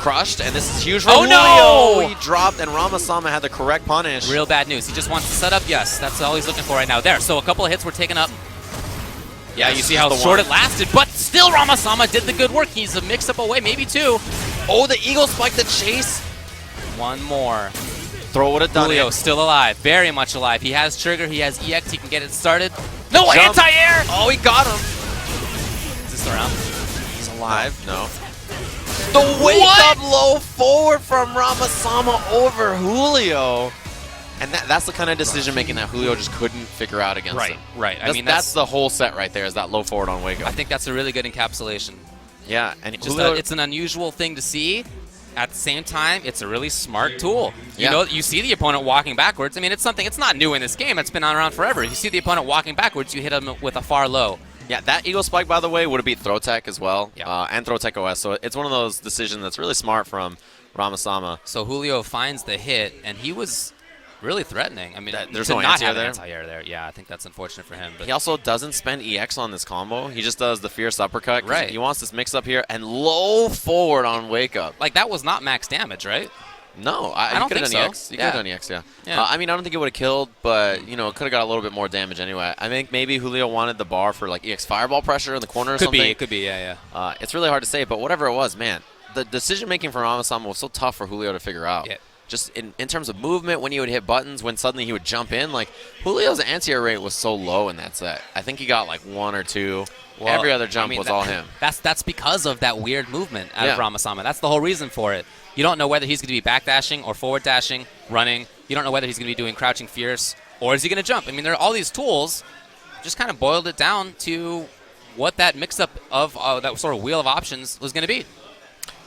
Crushed, and this is huge for Julio. No! He dropped, and Ramasama had the correct punish. Real bad news. He just wants to set up. Yes, that's all he's looking for right now. There. So a couple of hits were taken up. Yeah, you see how short it lasted, but still Ramasama did the good work. He's a mix-up away, maybe 2. Oh, the Eagle Spike, the chase. One more. Throw would have done Julio it. still alive, very much alive. He has trigger, he has EX, he can get it started. No, anti-air! Oh, he got him. Is this the round? He's alive. No. The wake-up low forward from Ramasama over Julio. And that's the kind of decision-making that Julio just couldn't figure out against him. Right. I mean, that's the whole set right there, is that low forward on wake-up. I think that's a really good encapsulation. Yeah, and Julio, it's an unusual thing to see. At the same time, it's a really smart tool. You see the opponent walking backwards. I mean, it's not new in this game. It's been around forever. You see the opponent walking backwards, you hit him with a far low. Yeah, that Eagle Spike, by the way, would have beat Throw Tech as well, and Throw Tech OS. So it's one of those decisions that's really smart from Ramasama. So Julio finds the hit, and he was really threatening. I mean, there's to no not have anti-air an anti-air there. Yeah, I think that's unfortunate for him. But he also doesn't spend EX on this combo. He just does the fierce uppercut. Right. He wants this mix-up here, and low forward on wake-up. Like, that was not max damage, right? No, I don't think so. EX. He could have done EX, yeah. I mean, I don't think it would have killed, but, it could have got a little bit more damage anyway. I think maybe Julio wanted the bar for, like, EX fireball pressure in the corner or something. It could be, yeah. It's really hard to say, but whatever it was, man, the decision-making from Ramasama was so tough for Julio to figure out. Yeah. Just in terms of movement, when he would hit buttons, when suddenly he would jump in, like, Julio's anti-air rate was so low in that set. I think he got like 1 or 2. Well, every other jump was all him. That's because of that weird movement out of Ramasama. That's the whole reason for it. You don't know whether he's going to be backdashing or forward dashing, running. You don't know whether he's going to be doing crouching fierce, or is he going to jump? I mean, there are all these tools. Just kind of boiled it down to what that mix-up of that sort of wheel of options was going to be.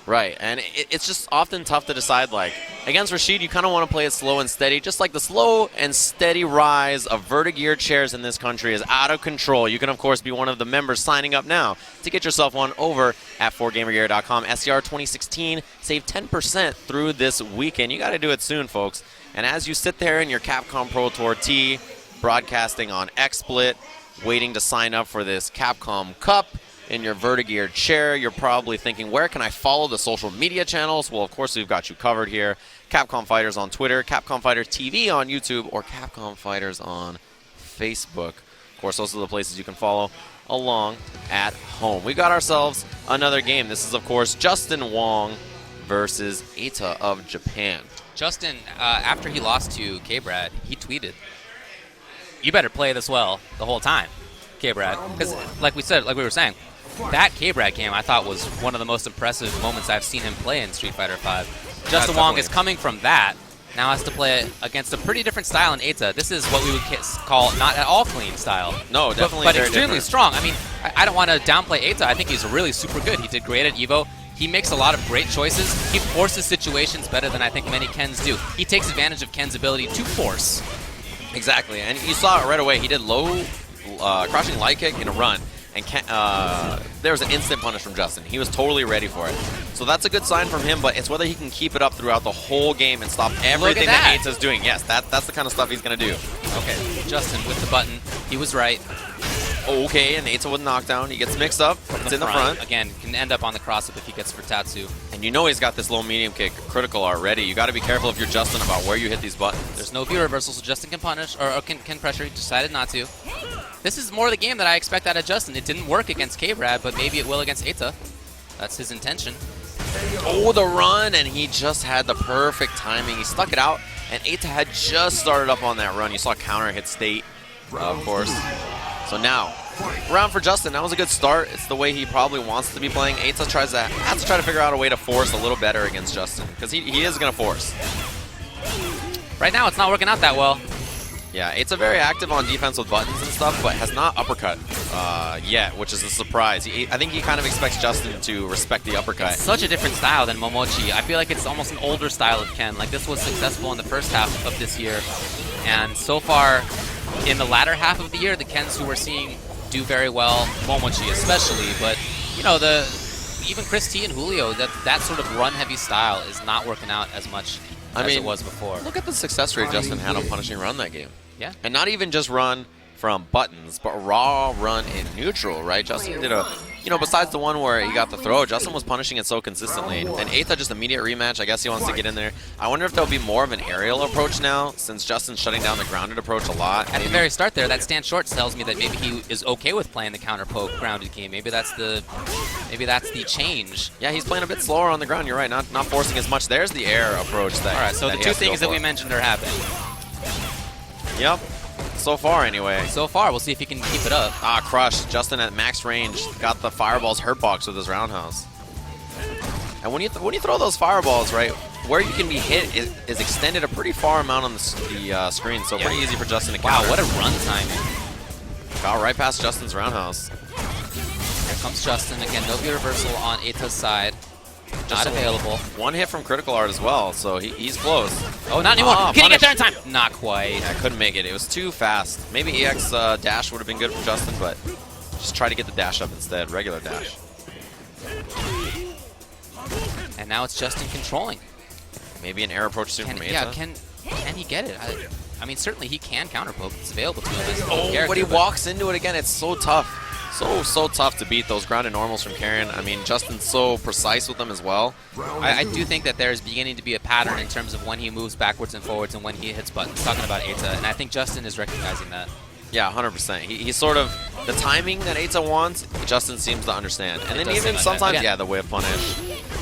Right, and it's just often tough to decide, like, against Rashid, you kind of want to play it slow and steady, just like the slow and steady rise of vertigear chairs in this country is out of control. You can, of course, be one of the members signing up now to get yourself one over at 4gamergear.com. SCR 2016, save 10% through this weekend. You got to do it soon, folks. And as you sit there in your Capcom Pro Tour tee, broadcasting on XSplit, waiting to sign up for this Capcom Cup, in your vertigear chair, you're probably thinking, where can I follow the social media channels? Well, of course, we've got you covered here. Capcom Fighters on Twitter, Capcom Fighters TV on YouTube, or Capcom Fighters on Facebook. Of course, those are the places you can follow along at home. We got ourselves another game. This is, of course, Justin Wong versus Eita of Japan. Justin, after he lost to K-Brad, he tweeted, "You better play this well the whole time, K-Brad." Because, like we were saying, that K-Brad game I thought was one of the most impressive moments I've seen him play in Street Fighter V. Justin Wong is coming from that, now has to play against a pretty different style in Eita. This is what we would call not at all clean style. No, definitely but very extremely different. strong. I mean, I don't want to downplay Eita. I think he's really super good. He did great at EVO. He makes a lot of great choices. He forces situations better than I think many Kens do. He takes advantage of Ken's ability to force. Exactly, and you saw it right away. He did low crouching light kick in a run, and there was an instant punish from Justin. He was totally ready for it. So that's a good sign from him, but it's whether he can keep it up throughout the whole game and stop everything that Eita's doing. Yes, that's the kind of stuff he's going to do. Okay, Justin with the button. He was right. Okay, and Eita with knockdown. He gets mixed up. It's in the front. Again, can end up on the cross-up if he gets for Tatsu. And you know he's got this low medium kick critical already. You got to be careful if you're Justin about where you hit these buttons. There's no view reversal, so Justin can punish, or can pressure. He decided not to. This is more the game that I expect out of Justin. It didn't work against K-Brad, but maybe it will against Eita. That's his intention. Oh, the run, and he just had the perfect timing. He stuck it out, and Eita had just started up on that run. You saw counter hit state, of course. So now, round for Justin. That was a good start. It's the way he probably wants to be playing. Eita has to try to figure out a way to force a little better against Justin, because he is going to force. Right now, it's not working out that well. Yeah, Eita very active on defense with buttons and stuff, but has not uppercut yet, which is a surprise. I think he kind of expects Justin to respect the uppercut. It's such a different style than Momochi. I feel like it's almost an older style of Ken. Like, this was successful in the first half of this year, and so far, in the latter half of the year, the Kens who we're seeing do very well, Momochi especially, but, you know, even Chris T and Julio, that sort of run-heavy style is not working out as much as it was before. Look at the success rate Justin had on punishing run that game. Yeah. And not even just run from buttons, but raw run in neutral, right? Justin did besides the one where he got the throw, Justin was punishing it so consistently. And Eita, just immediate rematch. I guess he wants to get in there. I wonder if there'll be more of an aerial approach now, since Justin's shutting down the grounded approach a lot. At the very start there, that stand short tells me that maybe he is okay with playing the counter poke grounded game. Maybe that's the change. Yeah, he's playing a bit slower on the ground. You're right, not forcing as much. There's the air approach. All right, so the two things that we mentioned are happening. Yep. So far, anyway. So far, we'll see if he can keep it up. Ah, crush. Justin at max range got the fireballs hurt box with his roundhouse. And when you throw those fireballs, right, where you can be hit is extended a pretty far amount on the screen, so pretty easy for Justin to counter. Wow, what a run timing. Got right past Justin's roundhouse. Here comes Justin. Again, no view reversal on Eita's side. Not available. One hit from Critical Art as well, so he's close. Oh, not anymore. Can he get there in time? Not quite. Yeah, I couldn't make it. It was too fast. Maybe EX dash would have been good for Justin, but just try to get the dash up instead. Regular dash. And now it's Justin controlling. Maybe an air approach soon from Eita. Yeah, can he get it? I mean, certainly he can counter poke. It's available to him. But he walks into it again. It's so tough. So tough to beat those grounded normals from Karen. I mean, Justin's so precise with them as well. I do think that there's beginning to be a pattern in terms of when he moves backwards and forwards and when he hits buttons, talking about Eita, and I think Justin is recognizing that. Yeah, 100%. He's sort of the timing that Eita wants, Justin seems to understand. And then even sometimes, yeah, the whip punish.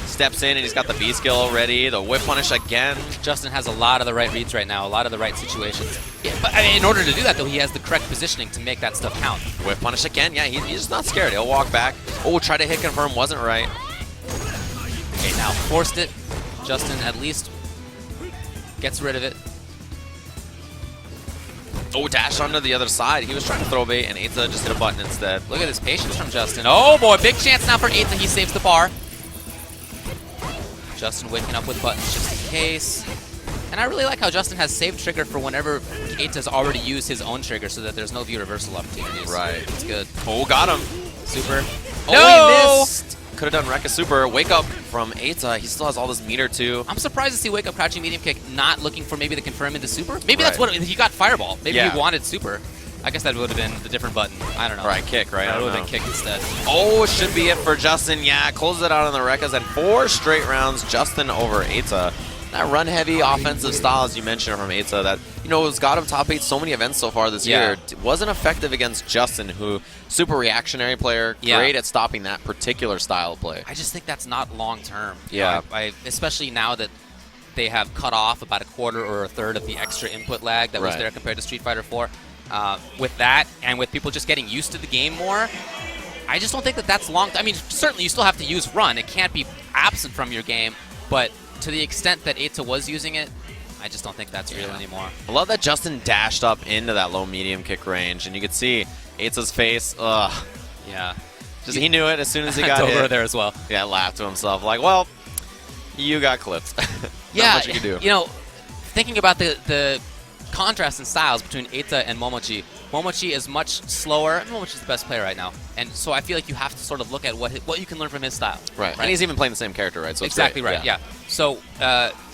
Steps in and he's got the B skill ready. The whip punish again. Justin has a lot of the right reads right now, a lot of the right situations. Yeah, but I mean, in order to do that, though, he has the correct positioning to make that stuff count. Whip punish again. Yeah, he's just not scared. He'll walk back. Oh, try to hit confirm. Wasn't right. Okay, now forced it. Justin at least gets rid of it. Oh, dash onto the other side. He was trying to throw bait, and Eita just hit a button instead. Look at this patience from Justin. Oh, boy, big chance now for Eita. He saves the bar. Justin waking up with buttons just in case. And I really like how Justin has save trigger for whenever Eita's already used his own trigger so that there's no view reversal opportunities. Right. It's good. Oh, got him. Super. Oh, no! He missed. Could have done Rekka Super. Wake up from Eita. He still has all this meter, too. I'm surprised to see wake up crouching medium kick not looking for maybe the confirm into super. Maybe that's what he got fireball. Maybe he wanted super. I guess that would have been the different button. I don't know. Right, kick, right? That would have been kick instead. Oh, it should be it for Justin. Yeah, closes it out on the Rekkas and 4 straight rounds. Justin over Eita. That run-heavy offensive style, as you mentioned, from Eita, that, you know, has got him top 8 so many events so far this year. It wasn't effective against Justin, who, super reactionary player, great at stopping that particular style of play. I just think that's not long-term. Yeah. Especially now that they have cut off about a quarter or a third of the extra input lag that was there compared to Street Fighter 4. With that, and with people just getting used to the game more, I just don't think that that's long. I mean, certainly you still have to use run. It can't be absent from your game, but to the extent that Eita was using it, I just don't think that's real anymore. I love that Justin dashed up into that low-medium kick range, and you could see Eita's face. Ugh. Yeah. Just he knew it as soon as he got hit. there as well. Yeah, laughed to himself like, well, you got clipped. Yeah, Not much you can do. You know, thinking about the contrast in styles between Eita and Momochi. Momochi is much slower. Momochi's the best player right now. And so I feel like you have to sort of look at what you can learn from his style. Right. And he's even playing the same character, right? So it's exactly great. right, yeah. So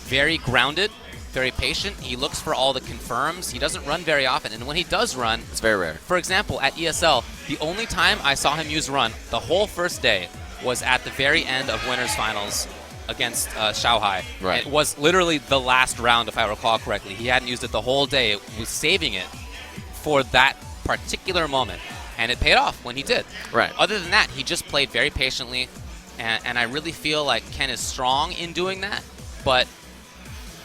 very grounded, very patient. He looks for all the confirms. He doesn't run very often. And when he does run... It's very rare. For example, at ESL, the only time I saw him use run the whole first day was at the very end of Winners Finals against Shanghai. Right. It was literally the last round, if I recall correctly. He hadn't used it the whole day. It was saving it for that particular moment, and it paid off when he did. Right. Other than that, he just played very patiently, and I really feel like Ken is strong in doing that, but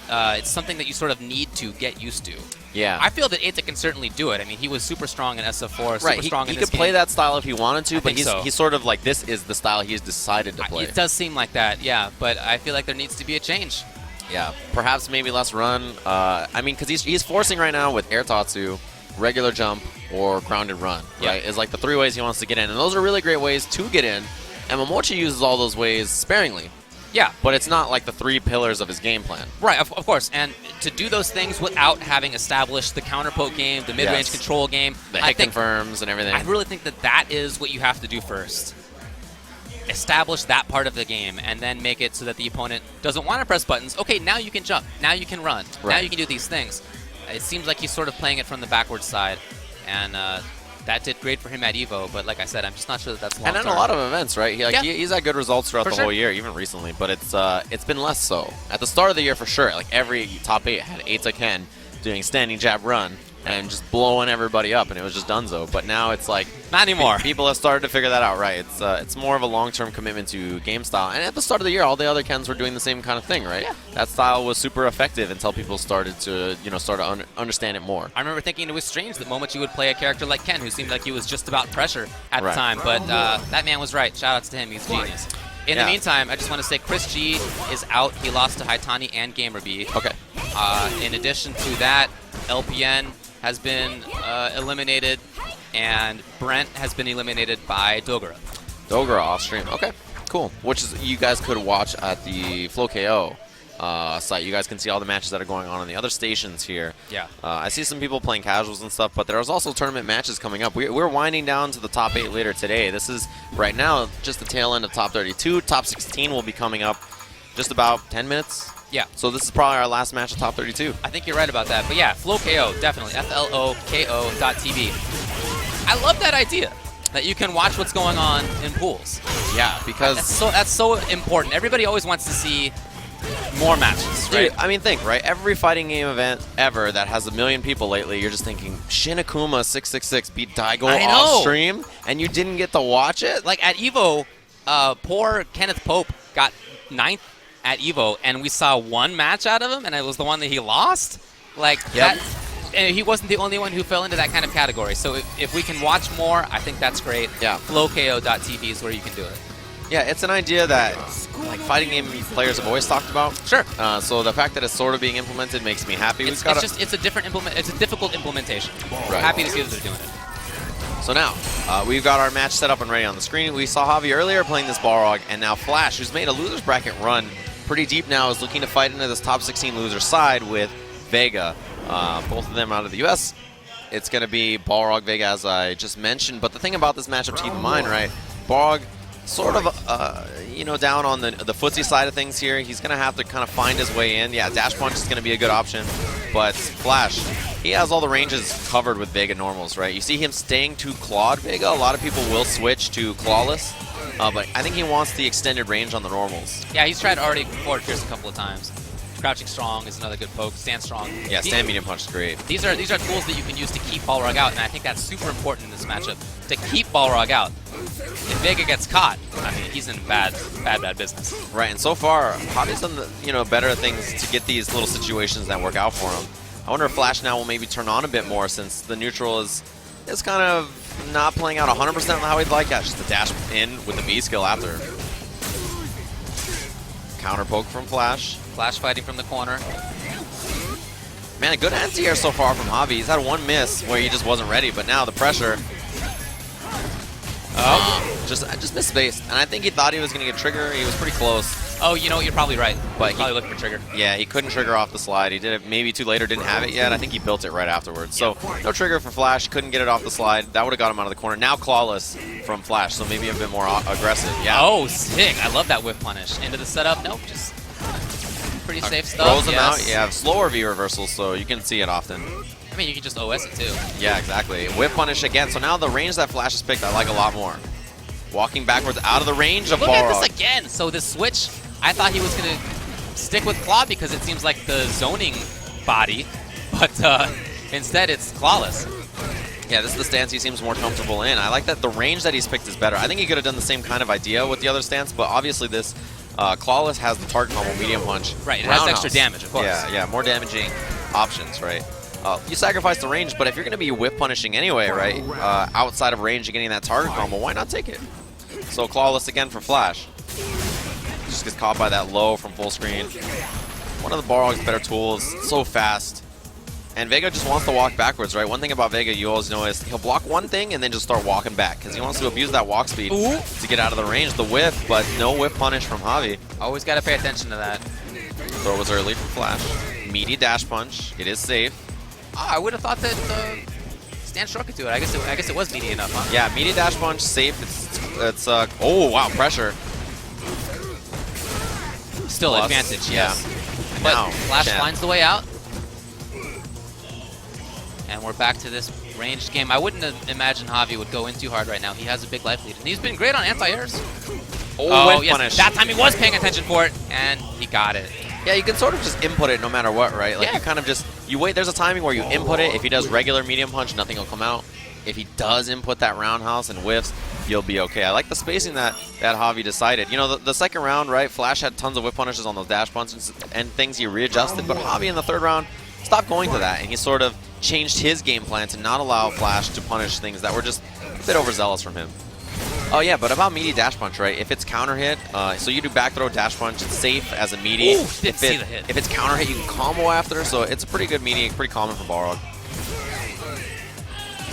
it's something that you sort of need to get used to. Yeah. I feel that Eita can certainly do it. I mean, he was super strong in SF4, super strong in he this could play game. that style if he wanted to, but so. he's sort of like, this is the style he's decided to play. It does seem like that, yeah, but I feel like there needs to be a change. Yeah, perhaps maybe less run. I mean, because he's forcing right now with air tatsu, regular jump, or grounded run, right? Is like the 3 ways he wants to get in, and those are really great ways to get in, and Momochi uses all those ways sparingly. Yeah. But it's not like the 3 pillars of his game plan. Right, of course. And to do those things without having established the counterpoke game, the mid-range control game. The hit confirms and everything. I really think that that is what you have to do first. Establish that part of the game and then make it so that the opponent doesn't want to press buttons. Okay, now you can jump. Now you can run. Now you can do these things. It seems like he's sort of playing it from the backwards side. And that did great for him at EVO, but like I said, I'm just not sure that that's long-term. And in a lot of events, right? He's had good results throughout the whole year, even recently, but it's been less so. At the start of the year, for sure, like every top 8 had Eita Ken doing standing jab run and just blowing everybody up, and it was just donezo. But now it's like... Not anymore. People have started to figure that out, right? It's more of a long-term commitment to game style. And at the start of the year, all the other Kens were doing the same kind of thing, right? Yeah. That style was super effective until people started to, understand it more. I remember thinking it was strange that Momochi would play a character like Ken, who seemed like he was just about pressure at the time. But that man was right. Shout-outs to him. He's genius. In the meantime, I just want to say Chris G is out. He lost to Haitani and Gamer B. Okay. In addition to that, LPN has been eliminated, and Brent has been eliminated by Dogura. Dogura off stream. Okay, cool. Which is you guys could watch at the Flow KO site. You guys can see all the matches that are going on the other stations here. Yeah. I see some people playing casuals and stuff, but there's also tournament matches coming up. We're winding down to the top 8 later today. This is, right now, just the tail end of top 32. Top 16 will be coming up just about 10 minutes. Yeah. So this is probably our last match of top 32. I think you're right about that. But yeah, Flow KO, definitely. FLOKO.tv. I love that idea, that you can watch what's going on in pools. Yeah, because... That's so important. Everybody always wants to see more matches, right? Dude, I mean, think, right? Every fighting game event ever that has 1 million people lately, you're just thinking, Shin Akuma 666 beat Daigo I know. off stream, and you didn't get to watch it? Like at EVO, poor Kenneth Pope got 9th at EVO, and we saw one match out of him, and it was the one that he lost. Like that. And he wasn't the only one who fell into that kind of category. So if we can watch more, I think that's great. Yeah. FlowKO.tv is where you can do it. Yeah, it's an idea that like fighting game players have always talked about. Sure. So the fact that it's sort of being implemented makes me happy. It's a different it's a difficult implementation. Right. Happy to see that they're doing it. So now, we've got our match set up and ready on the screen. We saw Javi earlier playing this Balrog, and now Flash, who's made a loser's bracket run pretty deep now, is looking to fight into this top 16 loser side with Vega. Both of them out of the U.S. It's going to be Balrog Vega, as I just mentioned. But the thing about this matchup to keep in mind, right, Balrog sort of, down on the footsie side of things here. He's going to have to kind of find his way in. Yeah, Dash Punch is going to be a good option. But Flash, he has all the ranges covered with Vega normals, right? You see him staying to Clawed Vega. A lot of people will switch to Clawless. But I think he wants the extended range on the normals. Yeah, he's tried already forward pierce a couple of times. Crouching strong is another good poke. Stand strong. Yeah, stand medium punch is great. These are tools that you can use to keep Balrog out, and I think that's super important in this matchup, to keep Balrog out. If Vega gets caught, I mean, he's in bad business. Right, and so far, Javi's done the, better things to get these little situations that work out for him. I wonder if Flash now will maybe turn on a bit more, since the neutral is kind of not playing out 100% on how he'd like. Yeah, just the dash in with the V skill after. Counter poke from Flash. Flash fighting from the corner. Man, a good anti-air so far from Javi. He's had one miss where he just wasn't ready, but now the pressure. Just missed space. And I think he thought he was going to get trigger. He was pretty close. Oh, you know, you're probably right. But probably looking for trigger. Yeah, he couldn't trigger off the slide. He did it maybe too late or didn't have it yet. I think he built it right afterwards. So no trigger for Flash. Couldn't get it off the slide. That would have got him out of the corner. Now Clawless from Flash, so maybe a bit more aggressive. Yeah. Oh, sick. I love that whiff punish. Into the setup. Nope, just pretty safe stuff. Throws him out. Yeah, slower V reversals, so you can see it often. I mean, you can just OS it too. Yeah, exactly. Whip punish again. So now the range that Flash has picked, I like a lot more. Walking backwards out of the range of Balrog. Look at this again. So the switch, I thought he was going to stick with Claw because it seems like the zoning body, but instead it's Clawless. Yeah, this is the stance he seems more comfortable in. I like that the range that he's picked is better. I think he could have done the same kind of idea with the other stance, but obviously this Clawless has the target combo medium punch. Right, it has extra damage, of course. Yeah, more damaging options, right? You sacrifice the range, but if you're going to be whip punishing anyway, right, outside of range and getting that target combo, why not take it? So Clawless again for Flash. Just gets caught by that low from full screen. One of the Balrog's better tools, so fast. And Vega just wants to walk backwards, right? One thing about Vega you always know is he'll block one thing and then just start walking back because he wants to abuse that walk speed to get out of the range. The whiff, but no whiff punish from Javi. Always got to pay attention to that. Throw was early from Flash. Meaty dash punch. It is safe. Oh, I would have thought that Stan struck it to it. I guess it was meaty enough, huh? Yeah, meaty dash punch, safe. It's oh wow, pressure. Still Plus, advantage, yes. Yeah. But now, Flash finds the way out. And we're back to this ranged game. I wouldn't imagine Javi would go in too hard right now. He has a big life lead. And he's been great on anti-airs. Oh, yes, punish. that time he was paying attention for it, and he got it. Yeah, you can sort of just input it no matter what, right? Like Yeah. you kind of just, you wait, there's a timing where you input it. If he does regular medium punch, nothing will come out. If he does input that roundhouse and whiffs, you'll be okay. I like the spacing that Javi decided. You know, the second round, right, Flash had tons of whip punishes on those dash punches and things he readjusted, but Javi in the third round stopped going to that, and he sort of changed his game plan to not allow Flash to punish things that were just a bit overzealous from him. Oh yeah, but about meaty dash punch, right? If it's counter hit, so you do back throw dash punch, it's safe as a meaty. Ooh, didn't see the hit. If it's counter hit, you can combo after, so it's a pretty good meaty, pretty common for Balrog.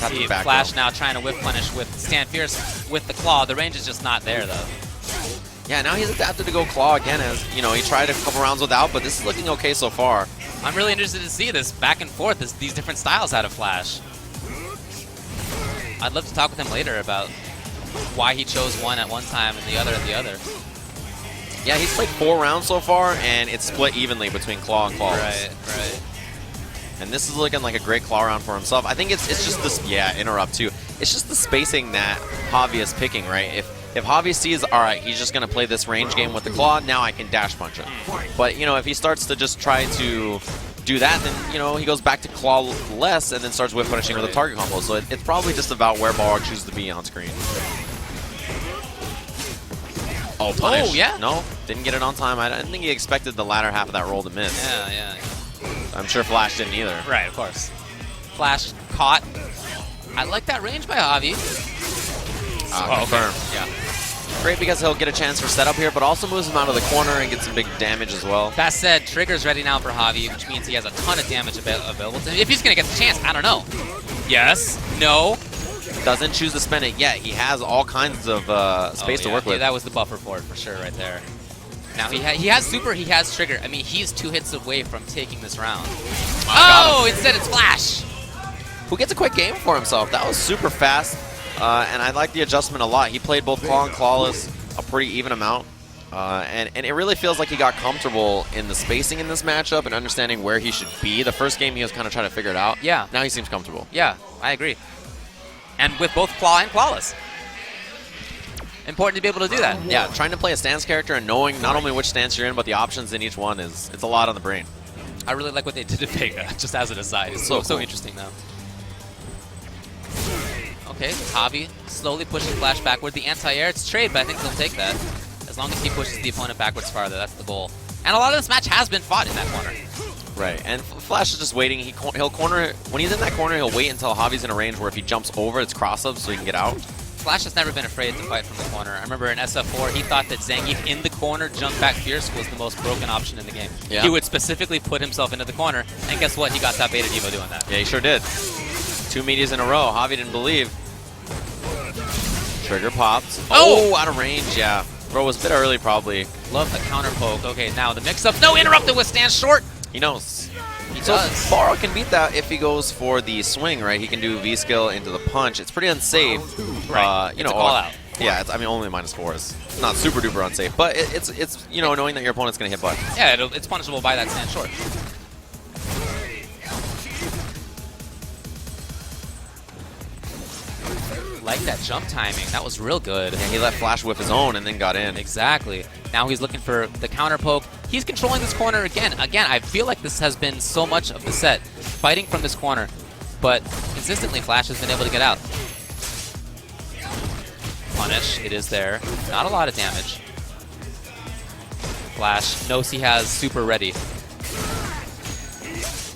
See, Flash now trying to whip punish with Stand Fierce with the claw. The range is just not there, though. Yeah, now he's adapted to go claw again, as you know, he tried a couple rounds without, but this is looking okay so far. I'm really interested to see this back and forth, these different styles out of Flash. I'd love to talk with him later about why he chose one at one time and the other at the other. Yeah, he's played 4 rounds so far, and it's split evenly between claw and claw. Right. And this is looking like a great claw round for himself. I think it's just this, yeah, interrupt too. It's just the spacing that Javi is picking, right? If if Javi sees, all right, he's just going to play this range game with the claw, now I can dash punch him. But, you know, if he starts to just try to do that, then, you know, he goes back to claw less and then starts whip punishing with a target combo. So it's probably just about where Balrog chooses to be on screen. Oh, punish. Oh, yeah. No, didn't get it on time. I didn't think he expected the latter half of that roll to miss. Yeah. I'm sure Flash didn't either. Right, of course. Flash caught. I like that range by Javi. Confirm. Okay. Yeah. Great because he'll get a chance for setup here, but also moves him out of the corner and gets some big damage as well. That said, trigger's ready now for Javi, which means he has a ton of damage available to him. If he's going to get the chance, I don't know. Yes. No. Doesn't choose to spend it yet. He has all kinds of space to work with. Yeah, that was the buffer for it for sure right there. Now he has super, he has trigger. I mean, he's 2 hits away from taking this round. Oh, instead it's Flash. Who gets a quick game for himself. That was super fast, and I like the adjustment a lot. He played both claw and clawless a pretty even amount, and it really feels like he got comfortable in the spacing in this matchup and understanding where he should be. The first game he was kind of trying to figure it out. Yeah. Now he seems comfortable. Yeah, I agree. And with both claw and clawless. Important to be able to do that. Yeah, trying to play a stance character and knowing not only which stance you're in, but the options in each one it's a lot on the brain. I really like what they did to Vega, just as an aside. It's so cool. interesting, though. Okay, Javi slowly pushing Flash backward. The anti-air, it's trade, but I think he'll take that. As long as he pushes the opponent backwards farther, that's the goal. And a lot of this match has been fought in that corner. Right, and Flash is just waiting. He'll corner, when he's in that corner, he'll wait until Javi's in a range where if he jumps over, it's cross-up so he can get out. Flash has never been afraid to fight from the corner. I remember in SF4, he thought that Zangief in the corner, jump back fierce, was the most broken option in the game. Yeah. He would specifically put himself into the corner, and guess what? He got that Beta Devo doing that. Yeah, he sure did. 2 medias in a row. Javi didn't believe. Trigger pops. Oh, out of range, yeah. Bro was a bit early, probably. Love the counter poke. Okay, now the mix-up. No, interrupted with stand short. He knows. He So does. Balrog can beat that if he goes for the swing, right? He can do V-skill into the punch. It's pretty unsafe. Right. You It's know, a call out. Yeah, I mean, only -4 is not super duper unsafe, but it's you know, knowing that your opponent's gonna hit butt. Yeah, it's punishable by that stand short. Like that jump timing. That was real good. Yeah, he let Flash whip his own and then got in. Exactly. Now he's looking for the counter poke. He's controlling this corner again. Again, I feel like this has been so much of the set, fighting from this corner, but consistently Flash has been able to get out. Punish, it is there. Not a lot of damage. Flash knows he has super ready.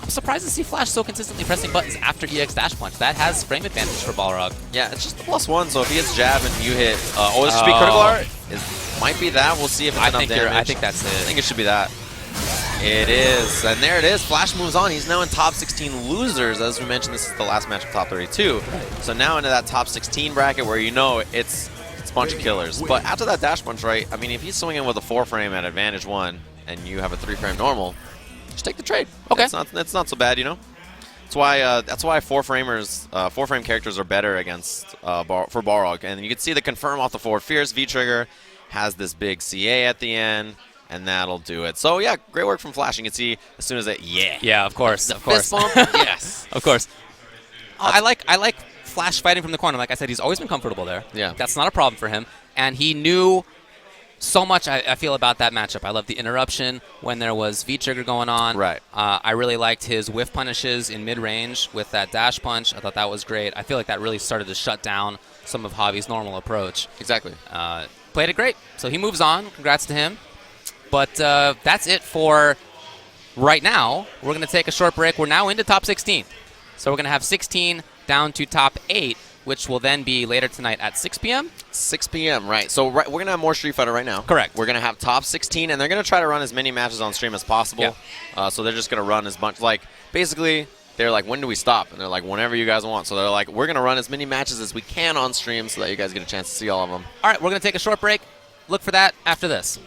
I'm surprised to see Flash so consistently pressing buttons after EX dash punch. That has frame advantage for Balrog. Yeah, it's just a +1, so if he hits jab and you hit this should be critical art. Might be that. We'll see if it's enough damage. I think that's it. I think it should be that. It is, and there it is. Flash moves on. He's now in top 16 losers. As we mentioned, this is the last match of top 32. So now into that top 16 bracket where you know it's a bunch of killers. But after that dash punch, right, I mean, if he's swinging with a 4-frame at advantage 1 and you have a 3-frame normal, just take the trade. Okay. It's not so bad, you know? That's why 4-frame characters are better against for Balrog. And you can see the confirm off the forward fierce. V-trigger has this big CA at the end. And that'll do it. So, yeah, great work from Flash. You can see as soon as it, Yeah, of course. Of course. fist bump, yes. Of course. I like Flash fighting from the corner. Like I said, he's always been comfortable there. Yeah. That's not a problem for him. And he knew so much, I feel, about that matchup. I love the interruption when there was V-trigger going on. Right. I really liked his whiff punishes in mid-range with that dash punch. I thought that was great. I feel like that really started to shut down some of Javi's normal approach. Exactly. Played it great. So he moves on. Congrats to him. But that's it for right now. We're going to take a short break. We're now into top 16. So we're going to have 16 down to top 8, which will then be later tonight at 6 p.m.? 6 p.m., right. So we're going to have more Street Fighter right now. Correct. We're going to have top 16, and they're going to try to run as many matches on stream as possible. Yeah. So they're just going to run as much. Like, basically, they're like, when do we stop? And they're like, whenever you guys want. So they're like, we're going to run as many matches as we can on stream so that you guys get a chance to see all of them. All right, we're going to take a short break. Look for that after this.